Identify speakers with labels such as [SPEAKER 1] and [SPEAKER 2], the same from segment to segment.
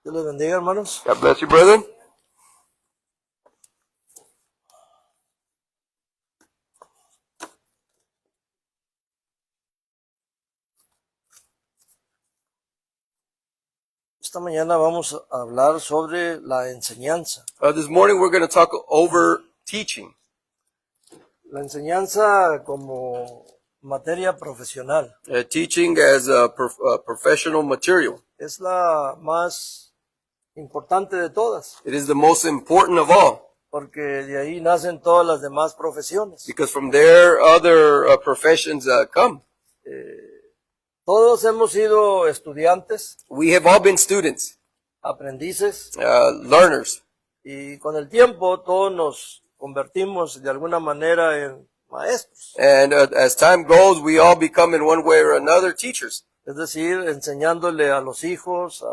[SPEAKER 1] Dios les bendiga, hermanos.
[SPEAKER 2] God bless you, brethren.
[SPEAKER 1] Esta mañana vamos a hablar sobre la enseñanza.
[SPEAKER 2] This morning we're going to talk over teaching.
[SPEAKER 1] La enseñanza como materia profesional
[SPEAKER 2] Teaching as a professional material.
[SPEAKER 1] es la más importante de todas,
[SPEAKER 2] It is the most important of all,
[SPEAKER 1] porque de ahí nacen todas las demás profesiones.
[SPEAKER 2] because from there other professions come.
[SPEAKER 1] Todos hemos sido estudiantes,
[SPEAKER 2] We have all been students,
[SPEAKER 1] aprendices,
[SPEAKER 2] learners,
[SPEAKER 1] y con el tiempo todos nos convertimos de alguna manera en maestros,
[SPEAKER 2] and as time goes, we all become in one way or another teachers.
[SPEAKER 1] es decir, enseñándole a los hijos,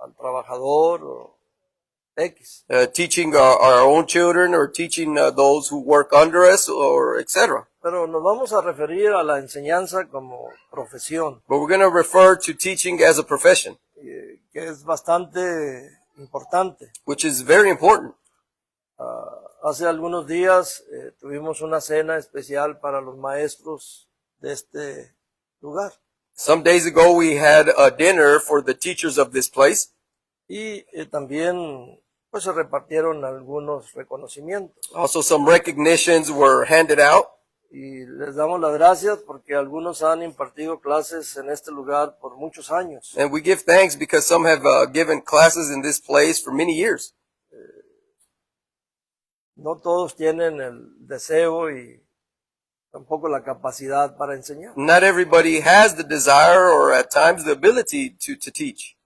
[SPEAKER 1] al trabajador o X.
[SPEAKER 2] Teaching our own children, or teaching those who work under us, or etc.
[SPEAKER 1] Pero nos vamos a referir a la enseñanza como profesión,
[SPEAKER 2] But we're going to refer to teaching as a profession,
[SPEAKER 1] que es bastante importante.
[SPEAKER 2] which is very important.
[SPEAKER 1] Hace algunos días tuvimos una cena especial para los maestros de este lugar.
[SPEAKER 2] Some days ago we had a dinner for the teachers of this place,
[SPEAKER 1] Y también pues se repartieron algunos reconocimientos.
[SPEAKER 2] also some recognitions were handed out,
[SPEAKER 1] Y les damos las gracias porque algunos han impartido clases en este lugar por muchos años.
[SPEAKER 2] and we give thanks because some have given classes in this place for many years.
[SPEAKER 1] No todos tienen el deseo y tampoco la capacidad para enseñar.
[SPEAKER 2] Not everybody has the desire or at times the ability to teach.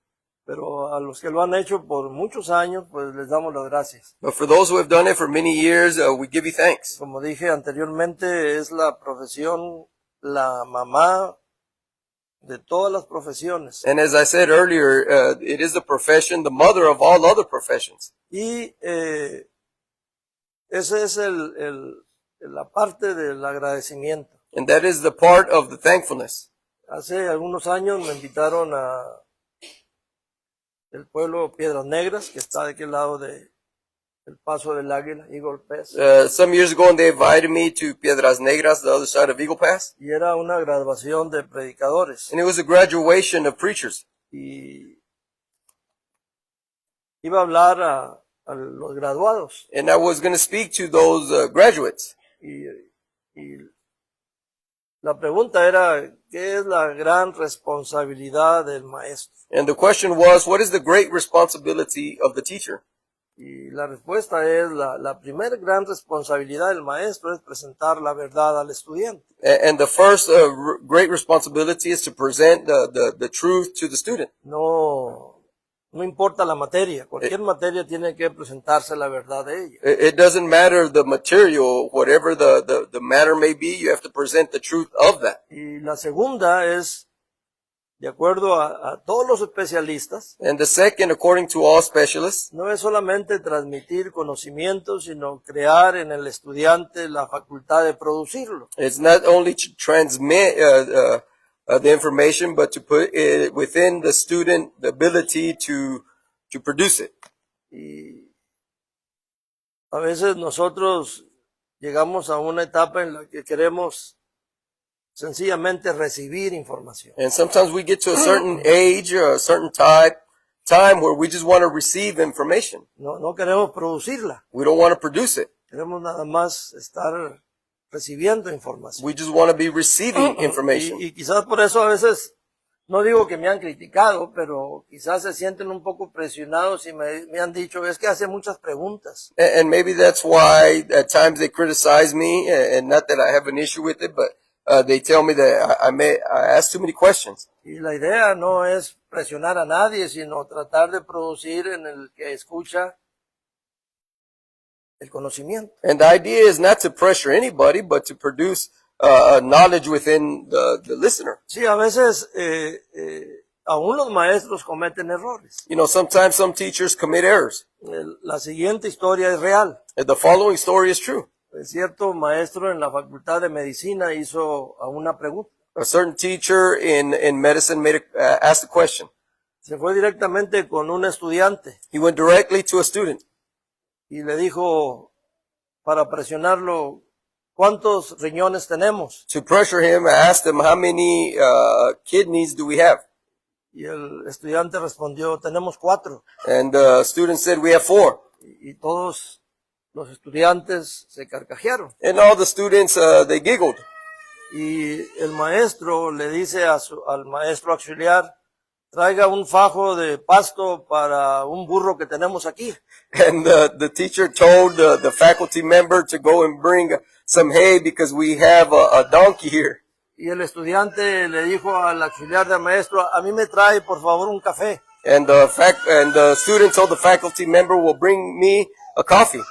[SPEAKER 1] Pero a los que lo han hecho por muchos años, pues les damos las gracias.
[SPEAKER 2] But for those who have done it for many years, we give you thanks.
[SPEAKER 1] Como dije anteriormente, es la profesión, la mamá de todas las profesiones.
[SPEAKER 2] And as I said earlier, it is the profession, the mother of all other professions.
[SPEAKER 1] Y ese es la parte del agradecimiento.
[SPEAKER 2] And that is the part of the thankfulness.
[SPEAKER 1] Hace algunos años me invitaron a el pueblo Piedras Negras, que está de aquel lado de el Paso del Águila, Eagle Pass.
[SPEAKER 2] Some years ago, they invited me to Piedras Negras, the other side of Eagle Pass.
[SPEAKER 1] Y era una graduación de predicadores.
[SPEAKER 2] And it was a graduation of preachers.
[SPEAKER 1] Y iba a hablar a los graduados.
[SPEAKER 2] And I was going to speak to those graduates.
[SPEAKER 1] Y la pregunta era, ¿qué es la gran responsabilidad del maestro?
[SPEAKER 2] And the question was, what is the great responsibility of the teacher?
[SPEAKER 1] Y la respuesta es, la primera gran responsabilidad del maestro es presentar la verdad al estudiante.
[SPEAKER 2] And the first great responsibility is to present the truth to the student.
[SPEAKER 1] No importa la materia, cualquier materia tiene que presentarse la verdad de ella.
[SPEAKER 2] It doesn't matter the material, whatever the matter may be, you have to present the truth of that.
[SPEAKER 1] Y la segunda es, de acuerdo a todos los especialistas,
[SPEAKER 2] And the second, according to all specialists,
[SPEAKER 1] no es solamente transmitir conocimiento, sino crear en el estudiante la facultad de producirlo.
[SPEAKER 2] it's not only to transmit the information, but to put it within the student the ability to produce it.
[SPEAKER 1] Y a veces nosotros llegamos a una etapa en la que queremos sencillamente recibir información.
[SPEAKER 2] And sometimes we get to a certain age or a certain time where we just want to receive information.
[SPEAKER 1] No queremos producirla,
[SPEAKER 2] We don't want to produce it.
[SPEAKER 1] queremos nada más estar recibiendo información.
[SPEAKER 2] We just want to be receiving information.
[SPEAKER 1] Y quizás por eso a veces, no digo que me han criticado, pero quizás se sienten un poco presionados y me han dicho, es que hace muchas preguntas.
[SPEAKER 2] And maybe that's why at times they criticize me, and not that I have an issue with it, but they tell me that I ask too many questions.
[SPEAKER 1] Y la idea no es presionar a nadie, sino tratar de producir en el que escucha el conocimiento.
[SPEAKER 2] And the idea is not to pressure anybody, but to produce knowledge within the listener.
[SPEAKER 1] Sí, a veces aún los maestros cometen errores.
[SPEAKER 2] You know, sometimes some teachers commit errors.
[SPEAKER 1] La siguiente historia es real.
[SPEAKER 2] The following story is true.
[SPEAKER 1] Cierto maestro en la Facultad de Medicina hizo una pregunta.
[SPEAKER 2] A certain teacher in medicine asked a question.
[SPEAKER 1] se fue directamente con un estudiante
[SPEAKER 2] He went directly to a student
[SPEAKER 1] y le dijo, para presionarlo, ¿cuántos riñones tenemos?
[SPEAKER 2] to pressure him. I asked him, how many kidneys do we have?
[SPEAKER 1] Y el estudiante respondió, tenemos 4.
[SPEAKER 2] And the student said, we have 4.
[SPEAKER 1] Y todos los estudiantes se carcajearon.
[SPEAKER 2] And all the students, they giggled.
[SPEAKER 1] Y el maestro le dice al maestro auxiliar, traiga un fajo de pasto para un burro que tenemos aquí.
[SPEAKER 2] And the teacher told the faculty member to go and bring some hay because we have a donkey here.
[SPEAKER 1] Y el estudiante le dijo al auxiliar del maestro, a mí me trae por favor un café.
[SPEAKER 2] And the student told the faculty member, will bring me a coffee,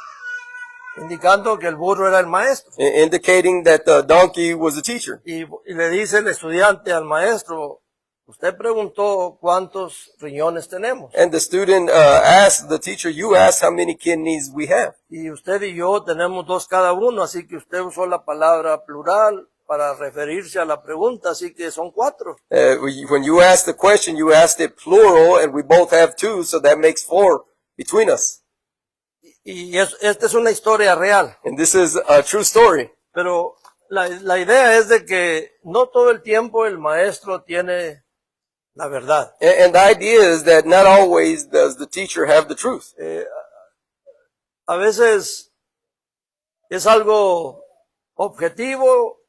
[SPEAKER 1] Indicando que el burro era el maestro.
[SPEAKER 2] indicating that the donkey was the teacher.
[SPEAKER 1] Y le dice el estudiante al maestro, usted preguntó cuántos riñones tenemos.
[SPEAKER 2] And the student asked the teacher, you asked how many kidneys we have.
[SPEAKER 1] Y usted y yo tenemos 2 cada uno, así que usted usó la palabra plural para referirse a la pregunta, así que son 4.
[SPEAKER 2] When you asked the question, you asked it plural, and we both have 2, so that makes 4 between us.
[SPEAKER 1] Y esta es una historia real.
[SPEAKER 2] And this is a true story.
[SPEAKER 1] Pero la idea es de que no todo el tiempo el maestro tiene la verdad.
[SPEAKER 2] And the idea is that not always does the teacher have the truth.
[SPEAKER 1] A veces es algo objetivo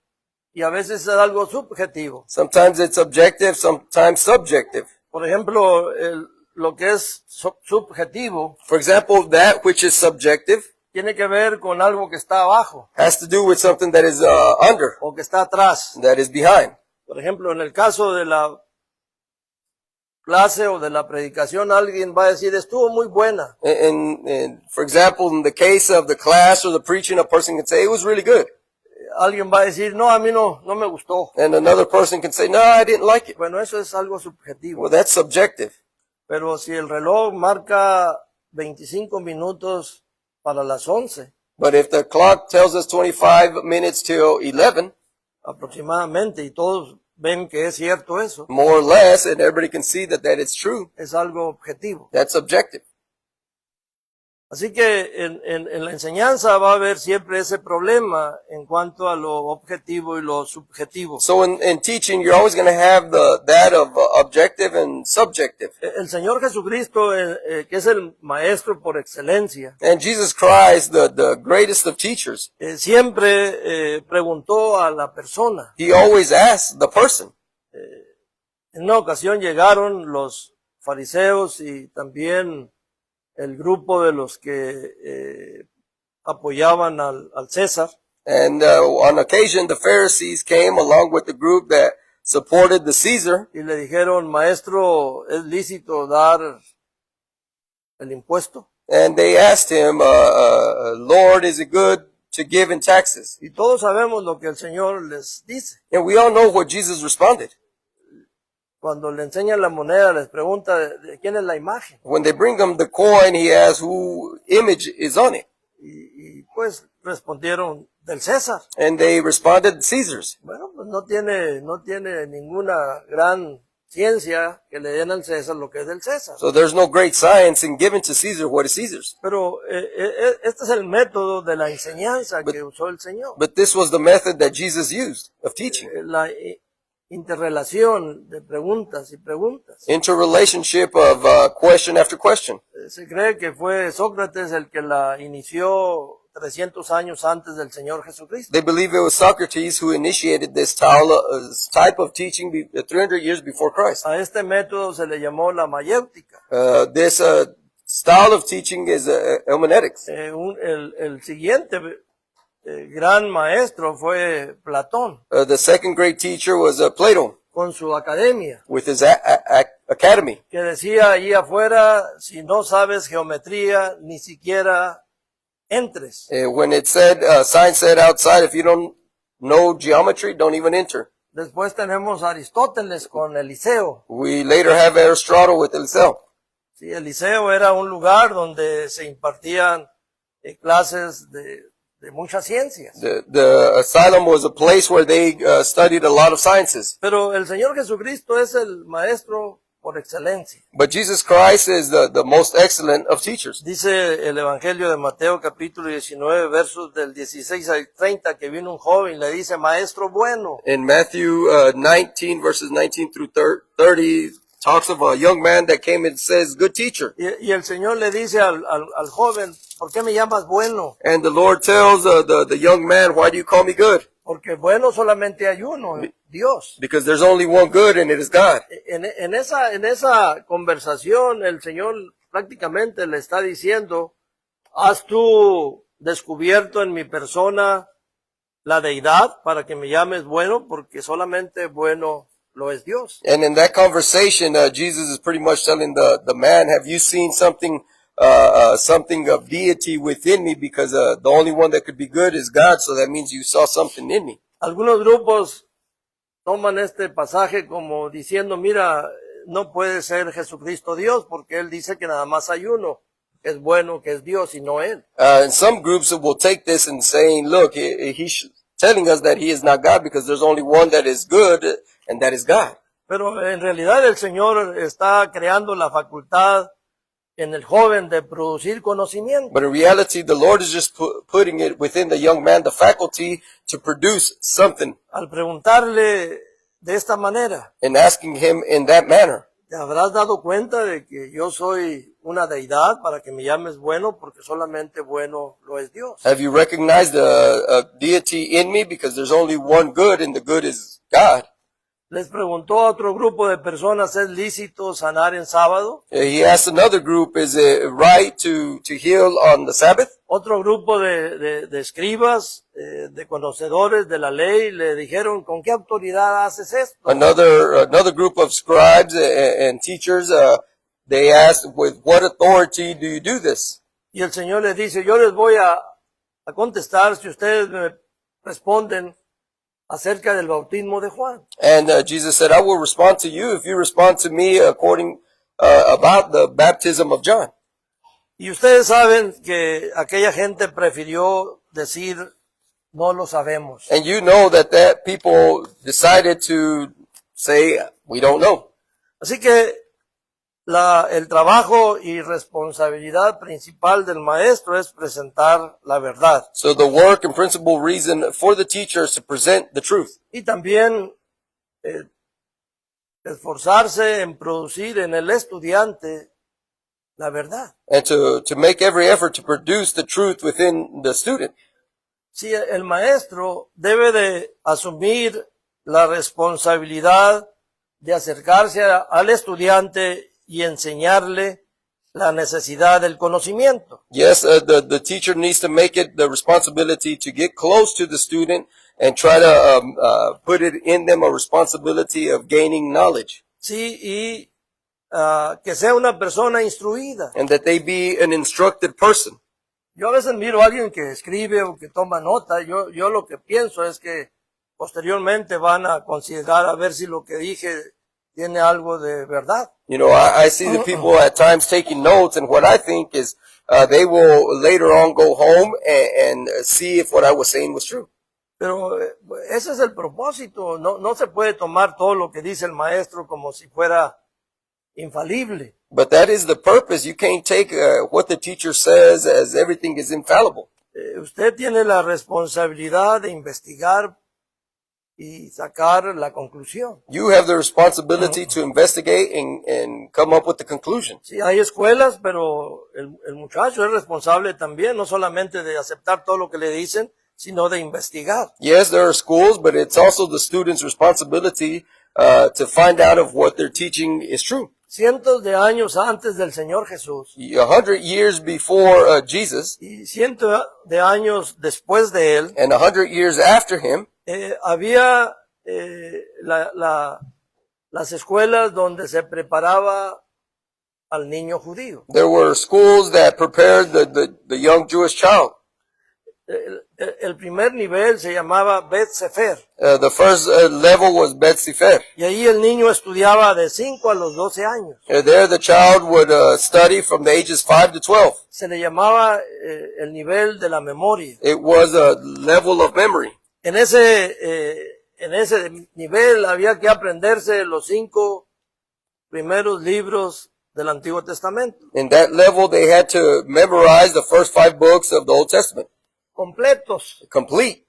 [SPEAKER 1] y a veces es algo subjetivo.
[SPEAKER 2] Sometimes it's objective, sometimes subjective.
[SPEAKER 1] Por ejemplo, lo que es subjetivo
[SPEAKER 2] For example, that which is subjective
[SPEAKER 1] tiene que ver con algo que está abajo
[SPEAKER 2] has to do with something that is under,
[SPEAKER 1] o que está atrás.
[SPEAKER 2] that is behind.
[SPEAKER 1] Por ejemplo, en el caso de la clase o de la predicación, alguien va a decir, estuvo muy buena.
[SPEAKER 2] And for example, in the case of the class or the preaching, a person can say, it was really good.
[SPEAKER 1] Alguien va a decir, no, a mí no me gustó.
[SPEAKER 2] And another person can say, no, I didn't like it.
[SPEAKER 1] Bueno, eso es algo subjetivo.
[SPEAKER 2] Well, that's subjective.
[SPEAKER 1] Pero si el reloj marca 25 minutos para las 11,
[SPEAKER 2] But if the clock tells us 25 minutes till 11,
[SPEAKER 1] aproximadamente, y todos ven que es cierto eso,
[SPEAKER 2] more or less, and everybody can see that it's true,
[SPEAKER 1] es algo objetivo.
[SPEAKER 2] that's objective.
[SPEAKER 1] Así que en la enseñanza va a haber siempre ese problema en cuanto a lo objetivo y lo subjetivo.
[SPEAKER 2] So in teaching, you're always going to have that of objective and subjective.
[SPEAKER 1] El Señor Jesucristo, que es el maestro por excelencia,
[SPEAKER 2] And Jesus Christ, the greatest of teachers,
[SPEAKER 1] siempre preguntó a la persona.
[SPEAKER 2] he always asks the person.
[SPEAKER 1] En una ocasión llegaron los fariseos y también el grupo de los que apoyaban al César.
[SPEAKER 2] And on occasion, the Pharisees came along with the group that supported the Caesar.
[SPEAKER 1] Y le dijeron, maestro, ¿es lícito dar el impuesto?
[SPEAKER 2] And they asked him, Lord, is it good to give in taxes?
[SPEAKER 1] Y todos sabemos lo que el Señor les dice.
[SPEAKER 2] And we all know what Jesus responded.
[SPEAKER 1] Cuando le enseñan la moneda, les pregunta de quién es la imagen.
[SPEAKER 2] When they bring him the coin, he asks who image is on it.
[SPEAKER 1] Y pues respondieron del César.
[SPEAKER 2] And they responded, Caesar's.
[SPEAKER 1] Bueno, pues no tiene ninguna gran ciencia que le den al César lo que es del César.
[SPEAKER 2] So there's no great science in giving to Caesar what is Caesar's.
[SPEAKER 1] Pero este es el método de la enseñanza que usó el Señor.
[SPEAKER 2] But this was the method that Jesus used of teaching.
[SPEAKER 1] La interrelación de preguntas y preguntas.
[SPEAKER 2] Interrelationship of question after question.
[SPEAKER 1] Se cree que fue Sócrates el que la inició 300 años antes del Señor Jesucristo.
[SPEAKER 2] They believe it was Socrates who initiated this type of teaching 300 years before Christ.
[SPEAKER 1] A este método se le llamó la mayéutica.
[SPEAKER 2] This style of teaching is hermeneutics.
[SPEAKER 1] El siguiente gran maestro fue Platón,
[SPEAKER 2] The second great teacher was Plato
[SPEAKER 1] con su academia,
[SPEAKER 2] with his academy.
[SPEAKER 1] que decía allí afuera, si no sabes geometría, ni siquiera entres.
[SPEAKER 2] When it said, sign said outside, if you don't know geometry, don't even enter.
[SPEAKER 1] Después tenemos a Aristóteles con el Liceo.
[SPEAKER 2] We later have Aristotle with himself.
[SPEAKER 1] Sí, el Liceo era un lugar donde se impartían clases de muchas ciencias.
[SPEAKER 2] The asylum was a place where they studied a lot of sciences.
[SPEAKER 1] Pero el Señor Jesucristo es el maestro por excelencia.
[SPEAKER 2] But Jesus Christ is the most excellent of teachers.
[SPEAKER 1] Dice el Evangelio de Mateo capítulo 19 versos del 16 al 30 que vino un joven y le dice, maestro bueno.
[SPEAKER 2] In Matthew 19 verses 19 through 30 talks of a young man that came and says, good teacher.
[SPEAKER 1] Y el Señor le dice al joven, ¿por qué me llamas bueno?
[SPEAKER 2] And the Lord tells the young man, why do you call me good?
[SPEAKER 1] Porque bueno solamente hay uno, Dios.
[SPEAKER 2] Because there's only one good and it is God.
[SPEAKER 1] En esa conversación el Señor prácticamente le está diciendo, ¿has tú descubierto en mi persona la deidad para que me llames bueno? Porque solamente bueno lo es Dios.
[SPEAKER 2] And in that conversation, Jesus is pretty much telling the man, have you seen something of deity within me? Because the only one that could be good is God, so that means you saw something in me.
[SPEAKER 1] Algunos grupos toman este pasaje como diciendo, mira, no puede ser Jesucristo Dios, porque Él dice que nada más hay uno, que es bueno, que es Dios y no Él.
[SPEAKER 2] And some groups will take this and saying, look, he's telling us that he is not God because there's only one that is good, and that is God.
[SPEAKER 1] Pero en realidad el Señor está creando la facultad en el joven de producir conocimiento.
[SPEAKER 2] But in reality, the Lord is just putting it within the young man, the faculty to produce something,
[SPEAKER 1] Al preguntarle de esta manera,
[SPEAKER 2] and asking him in that manner.
[SPEAKER 1] ¿te habrás dado cuenta de que yo soy una deidad para que me llames bueno? Porque solamente bueno lo es Dios.
[SPEAKER 2] Have you recognized a deity in me? Because there's only one good, and the good is God.
[SPEAKER 1] Les preguntó a otro grupo de personas, ¿es lícito sanar en sábado?
[SPEAKER 2] He asked another group, is it right to heal on the Sabbath?
[SPEAKER 1] Otro grupo de escribas, de conocedores de la ley, le dijeron, ¿con qué autoridad haces esto?
[SPEAKER 2] Another group of scribes and teachers, they asked, with what authority do you do this?
[SPEAKER 1] Y el Señor les dice, yo les voy a contestar si ustedes me responden acerca del bautismo de Juan.
[SPEAKER 2] And Jesus said, I will respond to you if you respond to me according about the baptism of John.
[SPEAKER 1] Y ustedes saben que aquella gente prefirió decir, no lo sabemos.
[SPEAKER 2] And you know that people decided to say, we don't know.
[SPEAKER 1] Así que el trabajo y responsabilidad principal del maestro es presentar la verdad.
[SPEAKER 2] So the work and principal reason for the teacher is to present the truth.
[SPEAKER 1] Y también esforzarse en producir en el estudiante la verdad.
[SPEAKER 2] And to make every effort to produce the truth within the student.
[SPEAKER 1] Sí, el maestro debe de asumir la responsabilidad de acercarse al estudiante y enseñarle la necesidad del conocimiento.
[SPEAKER 2] Yes, the teacher needs to make it the responsibility to get close to the student and try to put it in them a responsibility of gaining knowledge.
[SPEAKER 1] Sí, y que sea una persona instruida.
[SPEAKER 2] And that they be an instructed person.
[SPEAKER 1] Yo a veces miro a alguien que escribe o que toma nota, yo lo que pienso es que posteriormente van a considerar a ver si lo que dije tiene algo de verdad.
[SPEAKER 2] You know, I see the people at times taking notes, and what I think is they will later on go home and see if what I was saying was true.
[SPEAKER 1] Pero ese es el propósito, no se puede tomar todo lo que dice el maestro como si fuera infalible.
[SPEAKER 2] But that is the purpose. You can't take what the teacher says as everything is infallible.
[SPEAKER 1] Usted tiene la responsabilidad de investigar y sacar la conclusión.
[SPEAKER 2] You have the responsibility to investigate and come up with the conclusion.
[SPEAKER 1] Sí, hay escuelas, pero el muchacho es responsable también, no solamente de aceptar todo lo que le dicen, sino de investigar.
[SPEAKER 2] Yes, there are schools, but it's also the student's responsibility to find out if what they're teaching is true.
[SPEAKER 1] Cientos de años antes del Señor Jesús
[SPEAKER 2] 100 years before Jesus
[SPEAKER 1] y cientos de años después de él,
[SPEAKER 2] and 100 years after him,
[SPEAKER 1] había las escuelas donde se preparaba al niño judío.
[SPEAKER 2] there were schools that prepared the young Jewish child.
[SPEAKER 1] El primer nivel se llamaba Bet Sefer.
[SPEAKER 2] The first level was Bet Sefer.
[SPEAKER 1] Y ahí el niño estudiaba de 5 a los 12 años.
[SPEAKER 2] There the child would study from the ages 5 to 12.
[SPEAKER 1] Se le llamaba el nivel de la memoria.
[SPEAKER 2] It was a level of memory.
[SPEAKER 1] En ese nivel había que aprenderse los 5 primeros libros del Antiguo Testamento,
[SPEAKER 2] In that level, they had to memorize the first 5 books of the Old Testament,
[SPEAKER 1] completos.
[SPEAKER 2] complete.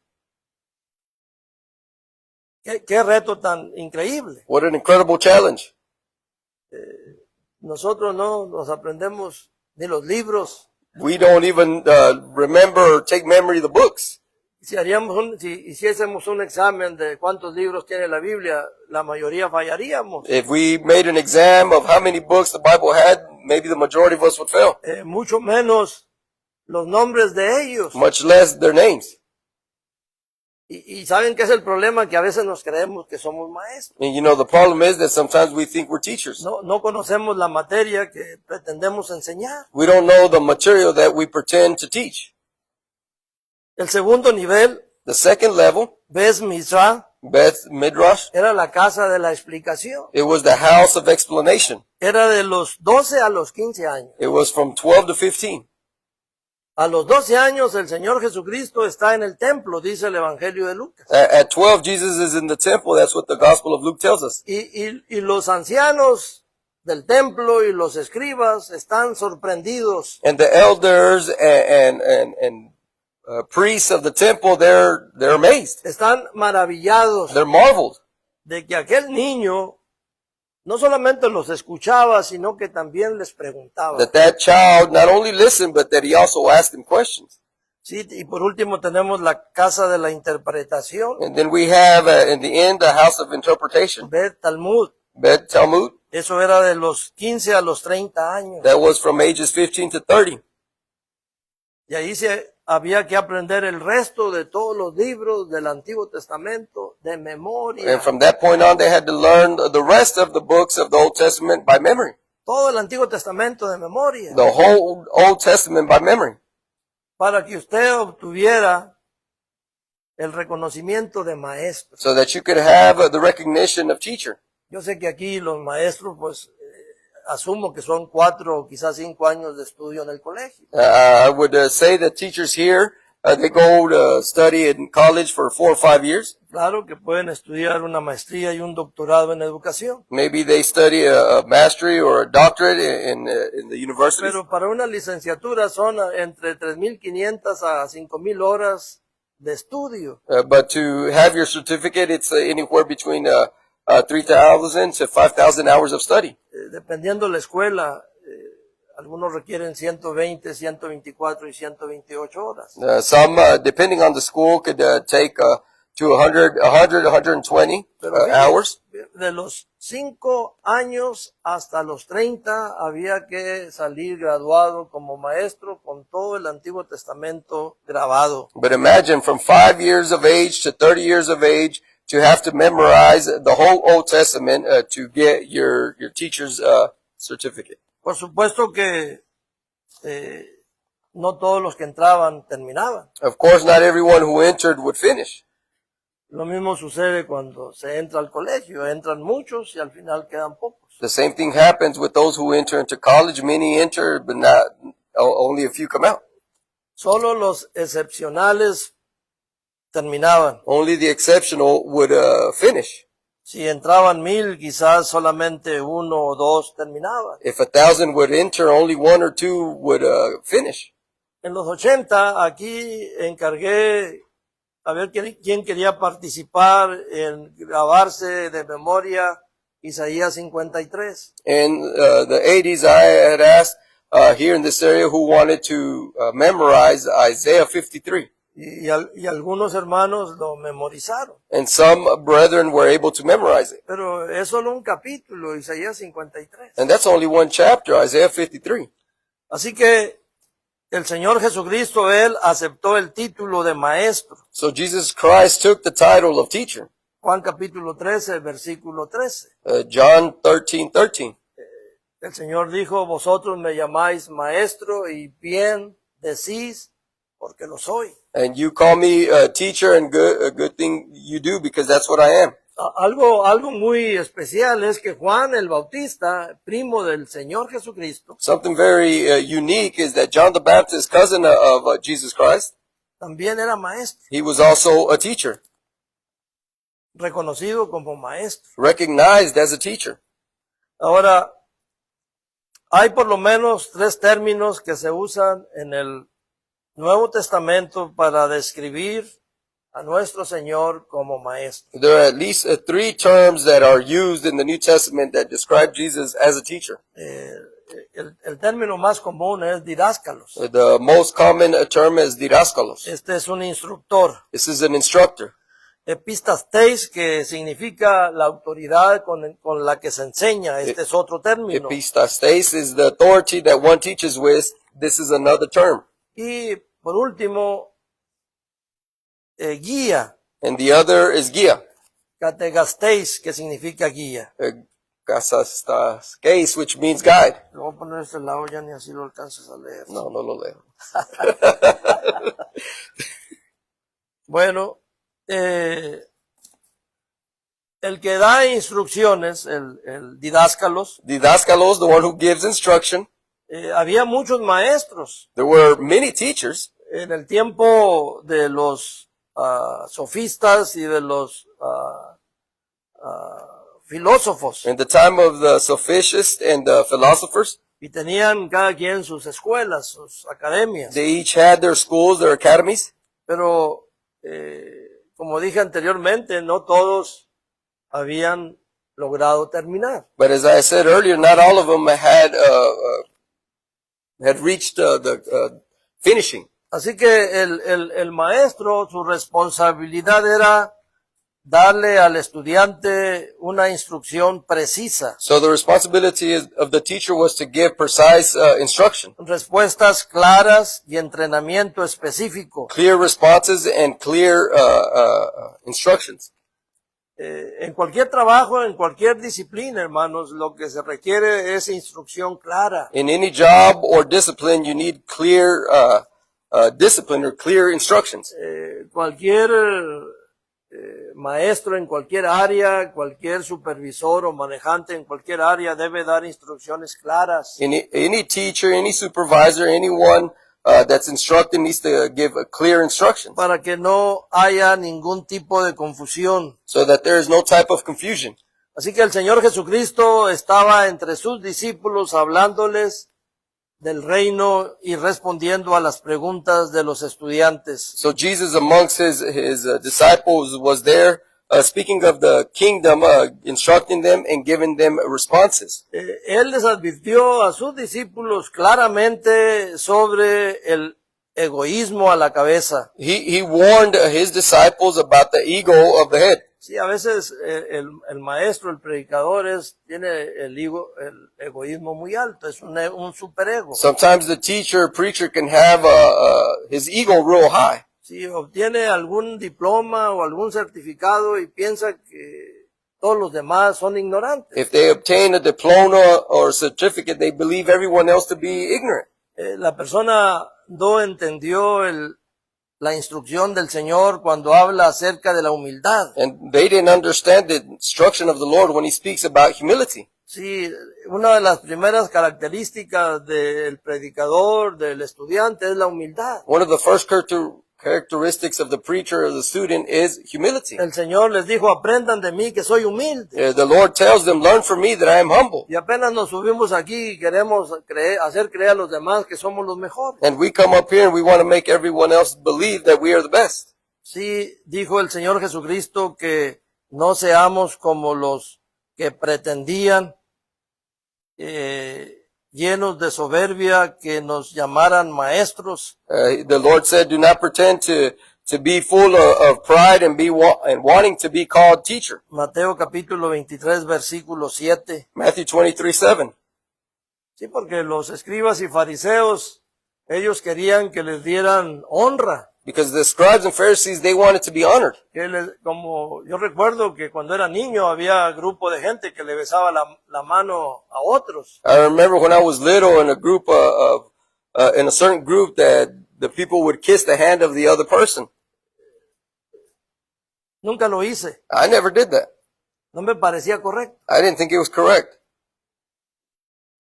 [SPEAKER 1] Qué reto tan increíble.
[SPEAKER 2] What an incredible challenge.
[SPEAKER 1] Nosotros no nos aprendemos ni los libros.
[SPEAKER 2] We don't even remember or take memory of the books.
[SPEAKER 1] Si hiciésemos un examen de cuántos libros tiene la Biblia, la mayoría fallaríamos.
[SPEAKER 2] If we made an exam of how many books the Bible had, maybe the majority of us would fail,
[SPEAKER 1] Mucho menos los nombres de ellos.
[SPEAKER 2] much less their names.
[SPEAKER 1] Y ¿saben qué es el problema? Que a veces nos creemos que somos maestros.
[SPEAKER 2] And you know, the problem is that sometimes we think we're teachers.
[SPEAKER 1] No conocemos la materia que pretendemos enseñar.
[SPEAKER 2] We don't know the material that we pretend to teach.
[SPEAKER 1] El segundo nivel,
[SPEAKER 2] The second level,
[SPEAKER 1] Beth Mizrah,
[SPEAKER 2] Beth Midrash,
[SPEAKER 1] era la casa de la explicación.
[SPEAKER 2] it was the house of explanation.
[SPEAKER 1] Era de los 12 a los 15 años.
[SPEAKER 2] It was from 12 to 15.
[SPEAKER 1] A los 12 años el Señor Jesucristo está en el templo, dice el Evangelio de Lucas.
[SPEAKER 2] At 12, Jesus is in the temple. That's what the Gospel of Luke tells us.
[SPEAKER 1] Y los ancianos del templo y los escribas están sorprendidos.
[SPEAKER 2] And the elders and priests of the temple, they're amazed.
[SPEAKER 1] Están maravillados
[SPEAKER 2] They're marveled
[SPEAKER 1] de que aquel niño no solamente los escuchaba, sino que también les preguntaba.
[SPEAKER 2] that child not only listened, but that he also asked them questions.
[SPEAKER 1] Sí, y por último tenemos la casa de la interpretación,
[SPEAKER 2] And then we have, in the end, the house of interpretation,
[SPEAKER 1] Bet Talmud.
[SPEAKER 2] Bet Talmud.
[SPEAKER 1] Eso era de los 15 a los 30 años.
[SPEAKER 2] That was from ages 15 to 30.
[SPEAKER 1] Y ahí había que aprender el resto de todos los libros del Antiguo Testamento de memoria.
[SPEAKER 2] And from that point on, they had to learn the rest of the books of the Old Testament by memory.
[SPEAKER 1] Todo el Antiguo Testamento de memoria.
[SPEAKER 2] The whole Old Testament by memory.
[SPEAKER 1] Para que usted obtuviera el reconocimiento de maestro.
[SPEAKER 2] So that you could have the recognition of teacher.
[SPEAKER 1] Yo sé que aquí los maestros, pues, asumo que son 4 o quizás 5 años de estudio en el colegio.
[SPEAKER 2] I would say that teachers here, they go to study in college for 4 or 5 years.
[SPEAKER 1] Claro que pueden estudiar una maestría y un doctorado en educación.
[SPEAKER 2] Maybe they study a mastery or a doctorate in the university.
[SPEAKER 1] Pero para una licenciatura son entre 3,500 a 5,000 horas de estudio.
[SPEAKER 2] But to have your certificate, it's anywhere between 3,000 to 5,000 hours of study.
[SPEAKER 1] Dependiendo la escuela, algunos requieren 120, 124 y 128 horas.
[SPEAKER 2] Some, depending on the school, could take to 120 hours.
[SPEAKER 1] De los 5 años hasta los 30 había que salir graduado como maestro con todo el Antiguo Testamento grabado.
[SPEAKER 2] But imagine from 5 years of age to 30 years of age to have to memorize the whole Old Testament to get your teacher's certificate.
[SPEAKER 1] Por supuesto que no todos los que entraban terminaban.
[SPEAKER 2] Of course, not everyone who entered would finish.
[SPEAKER 1] Lo mismo sucede cuando se entra al colegio. Entran muchos y al final quedan pocos.
[SPEAKER 2] The same thing happens with those who enter into college. Many enter, but only a few come out.
[SPEAKER 1] Solo los excepcionales terminaban.
[SPEAKER 2] Only the exceptional would finish.
[SPEAKER 1] Si entraban 1,000, quizás solamente 1 o 2 terminaban.
[SPEAKER 2] If 1,000 would enter, only 1 or 2 would finish.
[SPEAKER 1] En los 80, aquí encargué a ver quién quería participar en grabarse de memoria Isaías 53.
[SPEAKER 2] In the 80s, I had asked here in this area who wanted to memorize Isaiah 53.
[SPEAKER 1] Y algunos hermanos lo memorizaron.
[SPEAKER 2] And some brethren were able to memorize it.
[SPEAKER 1] Pero es solo un capítulo, Isaías 53.
[SPEAKER 2] And that's only one chapter, Isaiah 53.
[SPEAKER 1] Así que el Señor Jesucristo, Él aceptó el título de maestro.
[SPEAKER 2] So Jesus Christ took the title of teacher.
[SPEAKER 1] Juan capítulo 13, versículo 13.
[SPEAKER 2] John 13:13.
[SPEAKER 1] El Señor dijo, vosotros me llamáis maestro y bien decís porque lo soy.
[SPEAKER 2] And you call me a teacher, and a good thing you do, because that's what I am.
[SPEAKER 1] Algo muy especial es que Juan el Bautista, primo del Señor Jesucristo,
[SPEAKER 2] Something very unique is that John the Baptist, cousin of Jesus Christ,
[SPEAKER 1] también era maestro,
[SPEAKER 2] he was also a teacher,
[SPEAKER 1] reconocido como maestro.
[SPEAKER 2] recognized as a teacher.
[SPEAKER 1] Ahora, hay por lo menos 3 términos que se usan en el Nuevo Testamento para describir a nuestro Señor como maestro.
[SPEAKER 2] There are at least 3 terms that are used in the New Testament that describe Jesus as a teacher.
[SPEAKER 1] El término más común es didáscalos.
[SPEAKER 2] The most common term is didaskalos.
[SPEAKER 1] Este es un instructor.
[SPEAKER 2] This is an instructor.
[SPEAKER 1] Epistasteis, que significa la autoridad con la que se enseña. Este es otro término.
[SPEAKER 2] Epistasteis is the authority that one teaches with. This is another term.
[SPEAKER 1] Y por último, guía.
[SPEAKER 2] And the other is guía.
[SPEAKER 1] Categasteis, que significa guía.
[SPEAKER 2] Casastasteis, which means guide.
[SPEAKER 1] Lo voy a poner a este lado, ya ni así lo alcanzas a leer.
[SPEAKER 2] No lo leo.
[SPEAKER 1] Bueno, el que da instrucciones, el didáscalos,
[SPEAKER 2] Didaskalos, the one who gives instruction.
[SPEAKER 1] había muchos maestros
[SPEAKER 2] There were many teachers
[SPEAKER 1] en el tiempo de los sofistas y de los filósofos,
[SPEAKER 2] in the time of the sophists and the philosophers.
[SPEAKER 1] y tenían cada quien sus escuelas, sus academias.
[SPEAKER 2] They each had their schools, their academies.
[SPEAKER 1] Pero, como dije anteriormente, no todos habían logrado terminar.
[SPEAKER 2] But as I said earlier, not all of them had reached the finishing.
[SPEAKER 1] Así que el maestro, su responsabilidad era darle al estudiante una instrucción precisa,
[SPEAKER 2] So the responsibility of the teacher was to give precise instruction,
[SPEAKER 1] respuestas claras y entrenamiento específico.
[SPEAKER 2] clear responses and clear instructions.
[SPEAKER 1] En cualquier trabajo, en cualquier disciplina, hermanos, lo que se requiere es instrucción clara.
[SPEAKER 2] In any job or discipline, you need clear discipline or clear instructions.
[SPEAKER 1] Cualquier maestro en cualquier área, cualquier supervisor o manejante en cualquier área debe dar instrucciones claras.
[SPEAKER 2] Any teacher, any supervisor, anyone that's instructed needs to give a clear instructions
[SPEAKER 1] Para que no haya ningún tipo de confusión.
[SPEAKER 2] so that there is no type of confusion.
[SPEAKER 1] Así que el Señor Jesucristo estaba entre sus discípulos hablándoles del reino y respondiendo a las preguntas de los estudiantes.
[SPEAKER 2] So Jesus amongst his disciples was there speaking of the kingdom, instructing them and giving them responses.
[SPEAKER 1] Él les advirtió a sus discípulos claramente sobre el egoísmo a la cabeza.
[SPEAKER 2] He warned his disciples about the ego of the head.
[SPEAKER 1] Sí, a veces el maestro, el predicador tiene el egoísmo muy alto, es un superego.
[SPEAKER 2] Sometimes the teacher, preacher can have his ego real high.
[SPEAKER 1] Si obtiene algún diploma o algún certificado y piensa que todos los demás son ignorantes.
[SPEAKER 2] If they obtain a diploma or a certificate, they believe everyone else to be ignorant.
[SPEAKER 1] La persona no entendió la instrucción del Señor cuando habla acerca de la humildad.
[SPEAKER 2] And they didn't understand the instruction of the Lord when he speaks about humility.
[SPEAKER 1] Sí, una de las primeras características del predicador, del estudiante, es la humildad.
[SPEAKER 2] One of the first characteristics of the preacher or the student is humility.
[SPEAKER 1] El Señor les dijo, aprendan de mí que soy humilde.
[SPEAKER 2] The Lord tells them, learn from me that I am humble.
[SPEAKER 1] Y apenas nos subimos aquí y queremos hacer creer a los demás que somos los mejores.
[SPEAKER 2] And we come up here and we want to make everyone else believe that we are the best.
[SPEAKER 1] Sí, dijo el Señor Jesucristo que no seamos como los que pretendían, llenos de soberbia, que nos llamaran maestros.
[SPEAKER 2] The Lord said, do not pretend to be full of pride and wanting to be called teacher.
[SPEAKER 1] Mateo capítulo 23, versículo 7.
[SPEAKER 2] Matthew 23:7.
[SPEAKER 1] Sí, porque los escribas y fariseos, ellos querían que les dieran honra.
[SPEAKER 2] Because the scribes and Pharisees, they wanted to be honored.
[SPEAKER 1] Como yo recuerdo que cuando era niño había grupo de gente que le besaba la mano a otros.
[SPEAKER 2] I remember when I was little in a group in a certain group that the people would kiss the hand of the other person.
[SPEAKER 1] Nunca lo hice.
[SPEAKER 2] I never did that.
[SPEAKER 1] No me parecía correcto.
[SPEAKER 2] I didn't think it was correct.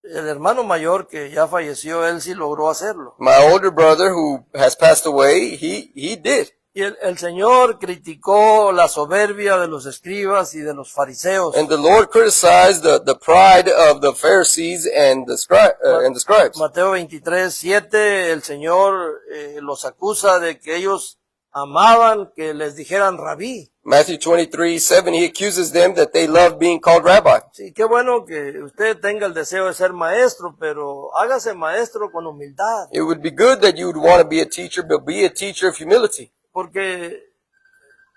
[SPEAKER 1] El hermano mayor que ya falleció, él sí logró hacerlo.
[SPEAKER 2] My older brother who has passed away, he did.
[SPEAKER 1] Y el Señor criticó la soberbia de los escribas y de los fariseos.
[SPEAKER 2] And the Lord criticized the pride of the Pharisees and the scribes.
[SPEAKER 1] Mateo 23:7, el Señor los acusa de que ellos amaban que les dijeran rabí.
[SPEAKER 2] Matthew 23:7, he accuses them that they love being called rabbi.
[SPEAKER 1] Sí, qué bueno que usted tenga el deseo de ser maestro, pero hágase maestro con humildad,
[SPEAKER 2] It would be good that you would want to be a teacher, but be a teacher of humility.
[SPEAKER 1] porque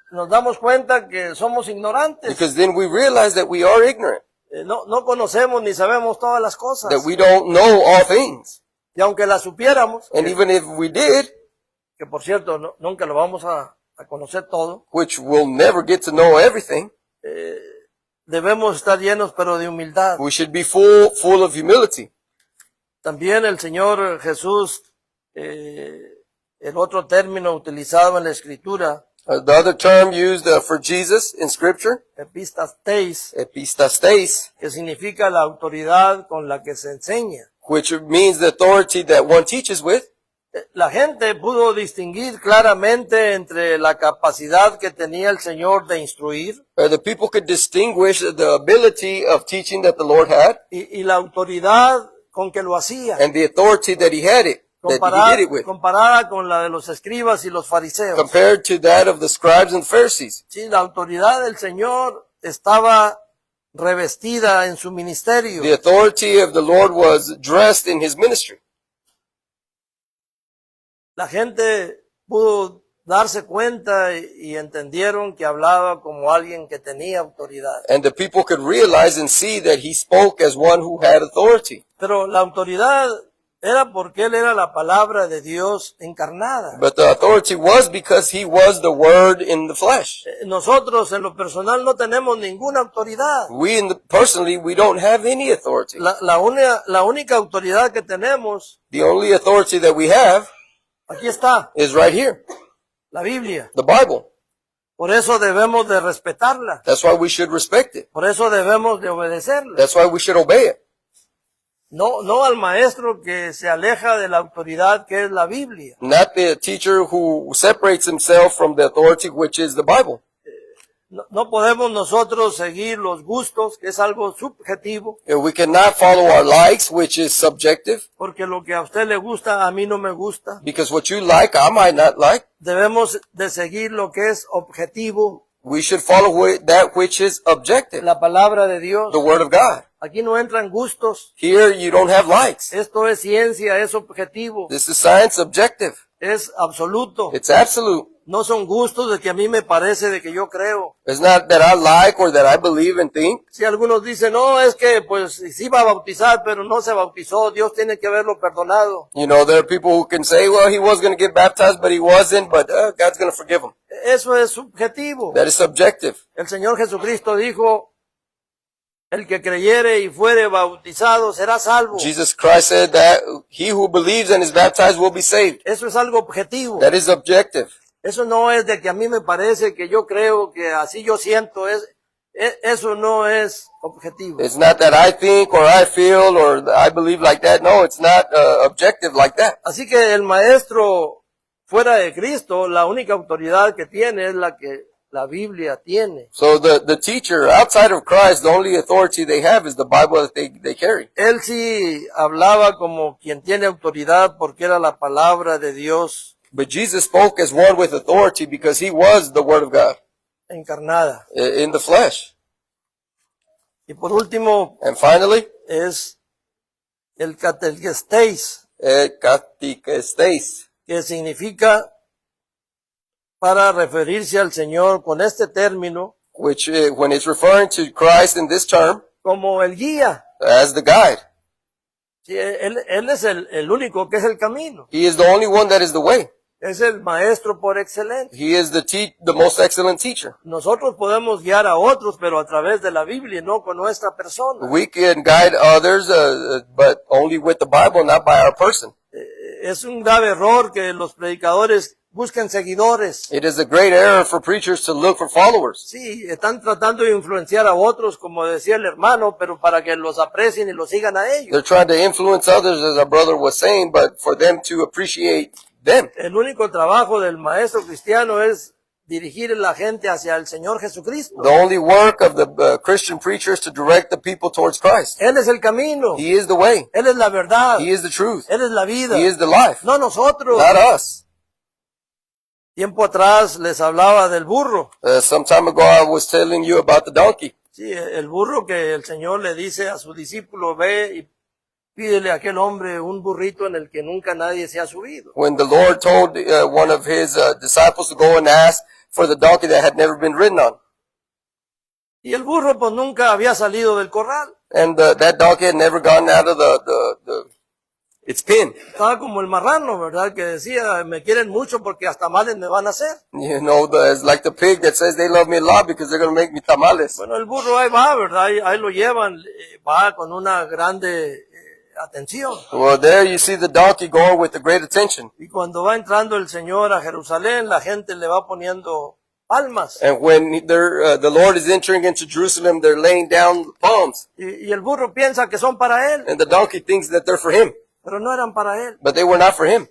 [SPEAKER 1] nos damos cuenta que somos ignorantes.
[SPEAKER 2] Because then we realize that we are ignorant,
[SPEAKER 1] No conocemos ni sabemos todas las cosas.
[SPEAKER 2] that we don't know all things.
[SPEAKER 1] Y aunque las supiéramos,
[SPEAKER 2] And even if we did,
[SPEAKER 1] que por cierto nunca lo vamos a conocer todo,
[SPEAKER 2] which we'll never get to know everything,
[SPEAKER 1] debemos estar llenos pero de humildad.
[SPEAKER 2] we should be full of humility.
[SPEAKER 1] También el Señor Jesús, el otro término utilizado en la Escritura,
[SPEAKER 2] The other term used for Jesus in Scripture,
[SPEAKER 1] epistasteis,
[SPEAKER 2] epistastes,
[SPEAKER 1] que significa la autoridad con la que se enseña.
[SPEAKER 2] which means the authority that one teaches with.
[SPEAKER 1] La gente pudo distinguir claramente entre la capacidad que tenía el Señor de instruir
[SPEAKER 2] The people could distinguish the ability of teaching that the Lord had
[SPEAKER 1] y la autoridad con que lo hacía,
[SPEAKER 2] and the authority that he had it, that he did it with,
[SPEAKER 1] comparada con la de los escribas y los fariseos.
[SPEAKER 2] compared to that of the scribes and Pharisees.
[SPEAKER 1] Sí, la autoridad del Señor estaba revestida en su ministerio.
[SPEAKER 2] The authority of the Lord was dressed in his ministry.
[SPEAKER 1] La gente pudo darse cuenta y entendieron que hablaba como alguien que tenía autoridad.
[SPEAKER 2] And the people could realize and see that he spoke as one who had authority.
[SPEAKER 1] Pero la autoridad era porque él era la palabra de Dios encarnada.
[SPEAKER 2] But the authority was because he was the word in the flesh.
[SPEAKER 1] Nosotros en lo personal no tenemos ninguna autoridad.
[SPEAKER 2] Personally, we don't have any authority.
[SPEAKER 1] La única autoridad que tenemos,
[SPEAKER 2] The only authority that we have
[SPEAKER 1] aquí está,
[SPEAKER 2] is right here,
[SPEAKER 1] la Biblia.
[SPEAKER 2] the Bible.
[SPEAKER 1] Por eso debemos de respetarla.
[SPEAKER 2] That's why we should respect it.
[SPEAKER 1] Por eso debemos de obedecerla.
[SPEAKER 2] That's why we should obey it.
[SPEAKER 1] No al maestro que se aleja de la autoridad que es la Biblia.
[SPEAKER 2] Not the teacher who separates himself from the authority which is the Bible.
[SPEAKER 1] No podemos nosotros seguir los gustos, que es algo subjetivo,
[SPEAKER 2] We cannot follow our likes, which is subjective,
[SPEAKER 1] porque lo que a usted le gusta, a mí no me gusta.
[SPEAKER 2] because what you like, I might not like.
[SPEAKER 1] Debemos de seguir lo que es objetivo,
[SPEAKER 2] We should follow that which is objective,
[SPEAKER 1] la palabra de Dios.
[SPEAKER 2] the Word of God.
[SPEAKER 1] Aquí no entran gustos.
[SPEAKER 2] Here you don't have likes.
[SPEAKER 1] Esto es ciencia, es objetivo,
[SPEAKER 2] This is science objective.
[SPEAKER 1] es absoluto.
[SPEAKER 2] It's absolute.
[SPEAKER 1] No son gustos de que a mí me parece, de que yo creo.
[SPEAKER 2] It's not that I like or that I believe and think.
[SPEAKER 1] Si algunos dicen, no, es que pues sí va a bautizar, pero no se bautizó, Dios tiene que haberlo perdonado.
[SPEAKER 2] You know, there are people who can say, well, he was going to get baptized, but he wasn't, but God's going to forgive him.
[SPEAKER 1] Eso es subjetivo.
[SPEAKER 2] That is subjective.
[SPEAKER 1] El Señor Jesucristo dijo, el que creyere y fuere bautizado será salvo.
[SPEAKER 2] Jesus Christ said that he who believes and is baptized will be saved.
[SPEAKER 1] Eso es algo objetivo.
[SPEAKER 2] That is objective.
[SPEAKER 1] Eso no es de que a mí me parece, que yo creo, que así yo siento. Eso no es objetivo.
[SPEAKER 2] It's not that I think or I feel or I believe like that. No, it's not objective like that.
[SPEAKER 1] Así que el maestro fuera de Cristo, la única autoridad que tiene es la que la Biblia tiene.
[SPEAKER 2] So the teacher outside of Christ, the only authority they have is the Bible that they carry.
[SPEAKER 1] Él sí hablaba como quien tiene autoridad porque era la palabra de Dios
[SPEAKER 2] But Jesus spoke as one with authority because he was the Word of God
[SPEAKER 1] encarnada.
[SPEAKER 2] in the flesh.
[SPEAKER 1] Y por último
[SPEAKER 2] And finally,
[SPEAKER 1] es el catequestéis,
[SPEAKER 2] catechestes,
[SPEAKER 1] que significa, para referirse al Señor con este término,
[SPEAKER 2] which when it's referring to Christ in this term,
[SPEAKER 1] como el guía.
[SPEAKER 2] as the guide.
[SPEAKER 1] Sí, él es el único que es el camino.
[SPEAKER 2] He is the only one that is the way.
[SPEAKER 1] Es el maestro por excelencia.
[SPEAKER 2] He is the most excellent teacher.
[SPEAKER 1] Nosotros podemos guiar a otros, pero a través de la Biblia, no con nuestra persona.
[SPEAKER 2] We can guide others, but only with the Bible, not by our person.
[SPEAKER 1] Es un grave error que los predicadores busquen seguidores.
[SPEAKER 2] It is a great error for preachers to look for followers.
[SPEAKER 1] Sí, están tratando de influenciar a otros, como decía el hermano, pero para que los aprecien y los sigan a ellos.
[SPEAKER 2] They're trying to influence others, as our brother was saying, but for them to appreciate them.
[SPEAKER 1] El único trabajo del maestro cristiano es dirigir a la gente hacia el Señor Jesucristo.
[SPEAKER 2] The only work of the Christian preacher is to direct the people towards Christ.
[SPEAKER 1] Él es el camino.
[SPEAKER 2] He is the way.
[SPEAKER 1] Él es la verdad.
[SPEAKER 2] He is the truth.
[SPEAKER 1] Él es la vida.
[SPEAKER 2] He is the life.
[SPEAKER 1] No nosotros.
[SPEAKER 2] Not us.
[SPEAKER 1] Tiempo atrás les hablaba del burro.
[SPEAKER 2] Some time ago I was telling you about the donkey.
[SPEAKER 1] Sí, el burro que el Señor le dice a su discípulo, ve y pídele a aquel hombre un burrito en el que nunca nadie se ha subido.
[SPEAKER 2] When the Lord told one of his disciples to go and ask for the donkey that had never been ridden on.
[SPEAKER 1] Y el burro pues nunca había salido del corral.
[SPEAKER 2] And that donkey had never gone out of its pen.
[SPEAKER 1] Estaba como el marrano, ¿verdad? Que decía, me quieren mucho porque hasta males me van a hacer.
[SPEAKER 2] You know, it's like the pig that says they love me a lot because they're going to make me tamales.
[SPEAKER 1] Bueno, el burro ahí va, ¿verdad? Ahí lo llevan, va con una grande atención.
[SPEAKER 2] Well, there you see the donkey going with the great attention.
[SPEAKER 1] Y cuando va entrando el Señor a Jerusalén, la gente le va poniendo palmas.
[SPEAKER 2] And when the Lord is entering into Jerusalem, they're laying down palms.
[SPEAKER 1] Y el burro piensa que son para él,
[SPEAKER 2] And the donkey thinks that they're for him.
[SPEAKER 1] pero no eran para él,
[SPEAKER 2] But they were not for him.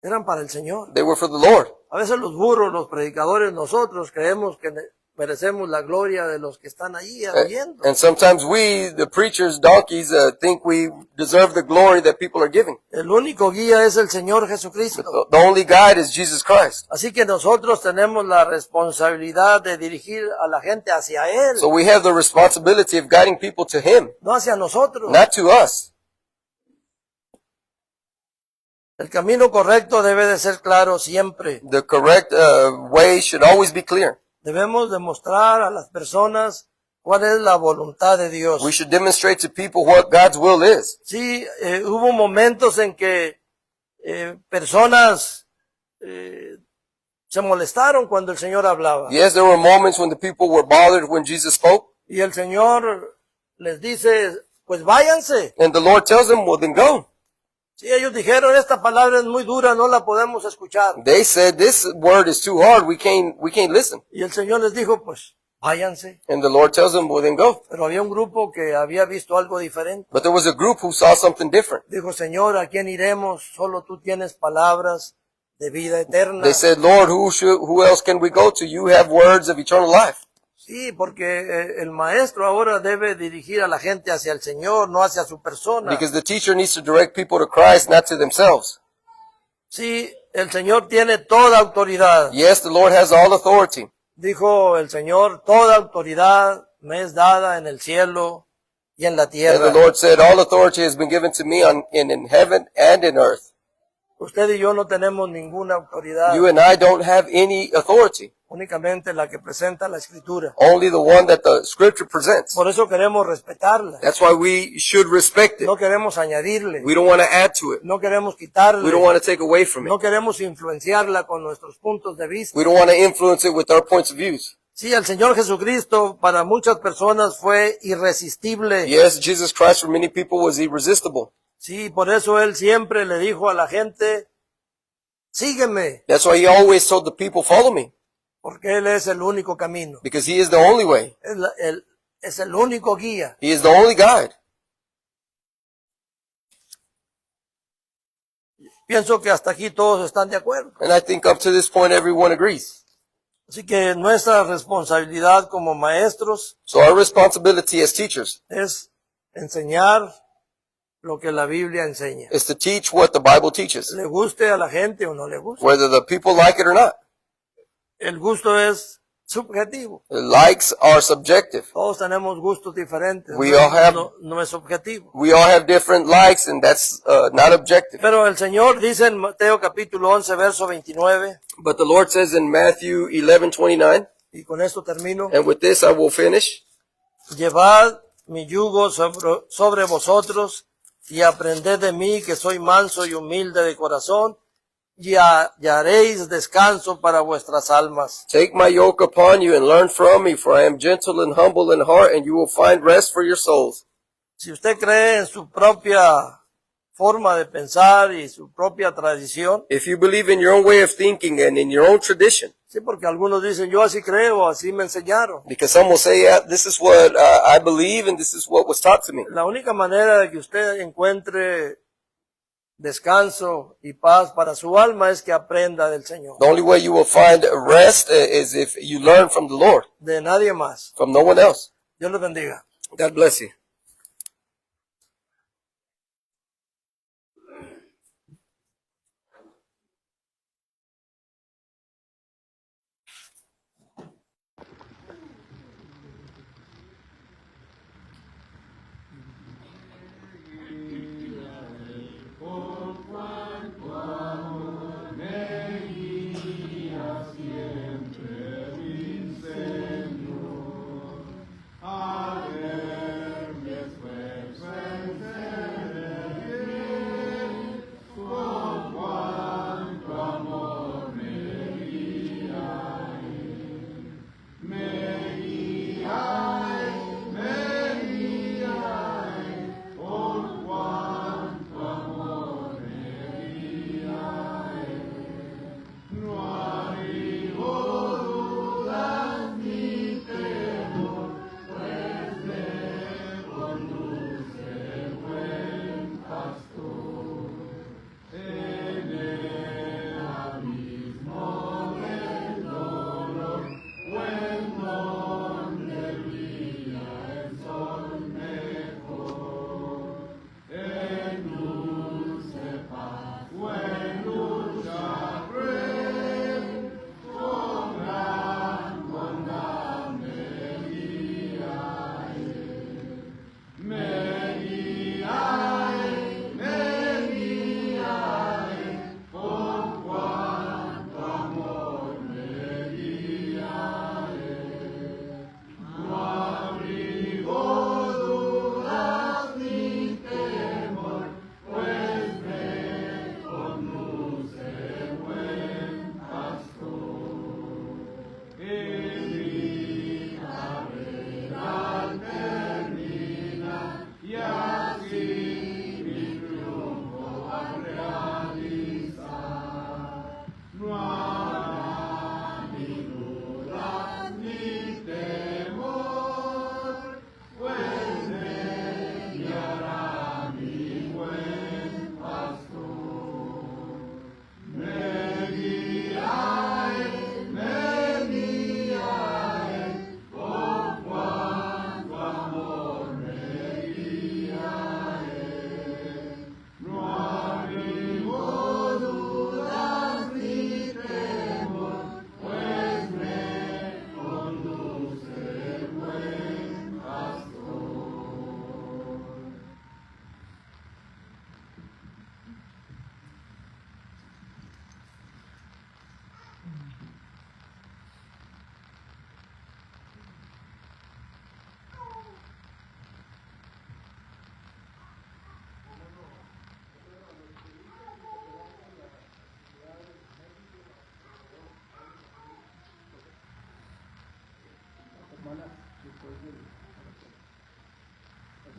[SPEAKER 1] eran para el Señor.
[SPEAKER 2] They were for the Lord.
[SPEAKER 1] A veces los burros, los predicadores, nosotros creemos que merecemos la gloria de los que están allí oyendo.
[SPEAKER 2] And sometimes we, the preachers, donkeys, think we deserve the glory that people are giving.
[SPEAKER 1] El único guía es el Señor Jesucristo.
[SPEAKER 2] The only guide is Jesus Christ.
[SPEAKER 1] Así que nosotros tenemos la responsabilidad de dirigir a la gente hacia Él,
[SPEAKER 2] So we have the responsibility of guiding people to Him,
[SPEAKER 1] no hacia nosotros.
[SPEAKER 2] not to us.
[SPEAKER 1] El camino correcto debe de ser claro siempre.
[SPEAKER 2] The correct way should always be clear.
[SPEAKER 1] Debemos demostrar a las personas cuál es la voluntad de Dios.
[SPEAKER 2] We should demonstrate to people what God's will is.
[SPEAKER 1] Sí, hubo momentos en que personas se molestaron cuando el Señor hablaba.
[SPEAKER 2] Yes, there were moments when the people were bothered when Jesus spoke,
[SPEAKER 1] Y el Señor les dice, pues váyanse.
[SPEAKER 2] and the Lord tells them, well, then go.
[SPEAKER 1] Sí, ellos dijeron, esta palabra es muy dura, no la podemos escuchar.
[SPEAKER 2] They said, this word is too hard, we can't listen.
[SPEAKER 1] Y el Señor les dijo, pues váyanse.
[SPEAKER 2] And the Lord tells them, well, then go.
[SPEAKER 1] Pero había un grupo que había visto algo diferente.
[SPEAKER 2] But there was a group who saw something different.
[SPEAKER 1] Dijo, Señor, ¿a quién iremos? Solo tú tienes palabras de vida eterna.
[SPEAKER 2] They said, Lord, who else can we go to? You have words of eternal life.
[SPEAKER 1] Sí, porque el maestro ahora debe dirigir a la gente hacia el Señor, no hacia su persona.
[SPEAKER 2] Because the teacher needs to direct people to Christ, not to themselves.
[SPEAKER 1] Sí, el Señor tiene toda autoridad.
[SPEAKER 2] Yes, the Lord has all authority.
[SPEAKER 1] Dijo el Señor, toda autoridad me es dada en el cielo y en la
[SPEAKER 2] And
[SPEAKER 1] tierra.
[SPEAKER 2] the Lord said, all authority has been given to me in heaven and in earth.
[SPEAKER 1] Usted y yo no tenemos ninguna autoridad,
[SPEAKER 2] You and I don't have any authority.
[SPEAKER 1] únicamente la que presenta la Escritura.
[SPEAKER 2] Only the one that the scripture presents.
[SPEAKER 1] Por eso queremos respetarla.
[SPEAKER 2] That's why we should respect it.
[SPEAKER 1] No queremos añadirle,
[SPEAKER 2] We don't want to add to it.
[SPEAKER 1] no queremos
[SPEAKER 2] We
[SPEAKER 1] quitarle,
[SPEAKER 2] don't want to take away from
[SPEAKER 1] no
[SPEAKER 2] it.
[SPEAKER 1] queremos influenciarla con nuestros puntos de vista.
[SPEAKER 2] We don't want to influence it with our points of views.
[SPEAKER 1] Sí, el Señor Jesucristo para muchas personas fue irresistible.
[SPEAKER 2] Yes, Jesus Christ for many people was irresistible.
[SPEAKER 1] Sí, por eso Él siempre le dijo a la gente, sígueme,
[SPEAKER 2] That's why he always told the people, follow me.
[SPEAKER 1] porque Él es el único camino.
[SPEAKER 2] Because he is the only way.
[SPEAKER 1] Es el único guía.
[SPEAKER 2] He is the only guide.
[SPEAKER 1] Pienso que hasta aquí todos están de acuerdo.
[SPEAKER 2] And I think up to this point everyone agrees.
[SPEAKER 1] Así que nuestra responsabilidad como maestros
[SPEAKER 2] So our responsibility as teachers
[SPEAKER 1] es enseñar lo que la Biblia enseña.
[SPEAKER 2] is to teach what the Bible teaches,
[SPEAKER 1] Le guste a la gente o no le guste.
[SPEAKER 2] whether the people like it or not.
[SPEAKER 1] El gusto es subjetivo.
[SPEAKER 2] The likes are subjective.
[SPEAKER 1] Todos tenemos gustos diferentes.
[SPEAKER 2] We all have-
[SPEAKER 1] No es objetivo.
[SPEAKER 2] We all have different likes, and that's not objective.
[SPEAKER 1] Pero el Señor dice en Mateo capítulo 11, verso 29,
[SPEAKER 2] But the Lord says in Matthew 11:29,
[SPEAKER 1] y con esto termino,
[SPEAKER 2] and with this I will finish,
[SPEAKER 1] llevad mi yugo sobre vosotros y aprended de mí que soy manso y humilde de corazón y hallaréis descanso para vuestras almas.
[SPEAKER 2] take my yoke upon you and learn from me, for I am gentle and humble in heart, and you will find rest for your souls.
[SPEAKER 1] Si usted cree en su propia forma de pensar y su propia tradición,
[SPEAKER 2] If you believe in your own way of thinking and in your own tradition,
[SPEAKER 1] sí, porque algunos dicen, yo así creo, así me enseñaron.
[SPEAKER 2] because some will say, yeah, this is what I believe and this is what was taught to me.
[SPEAKER 1] La única manera de que usted encuentre descanso y paz para su alma es que aprenda del Señor,
[SPEAKER 2] The only way you will find rest is if you learn from the Lord,
[SPEAKER 1] de nadie más.
[SPEAKER 2] from no one else.
[SPEAKER 1] Dios los bendiga.
[SPEAKER 2] God bless you.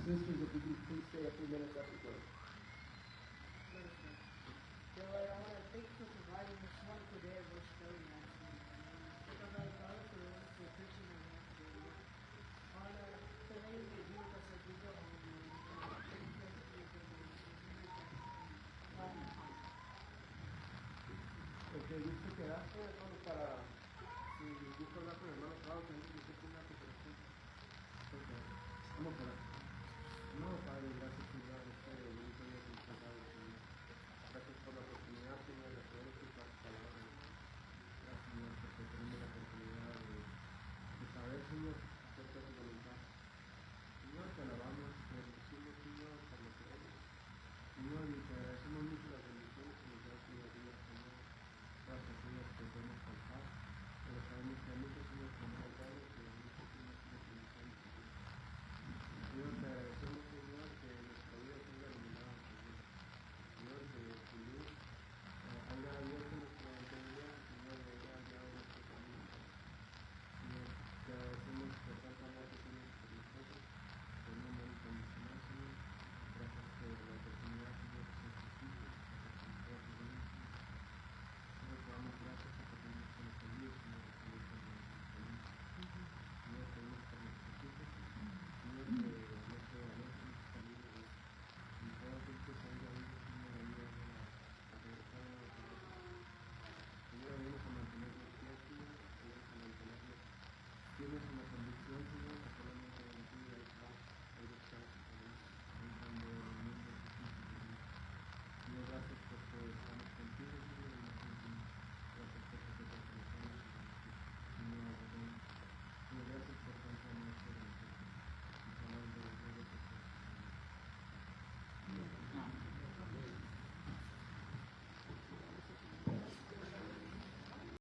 [SPEAKER 3] Sisters, if you can please stay a few minutes after prayer.
[SPEAKER 4] Lord, I want to thank you for providing this wonderful day of restoring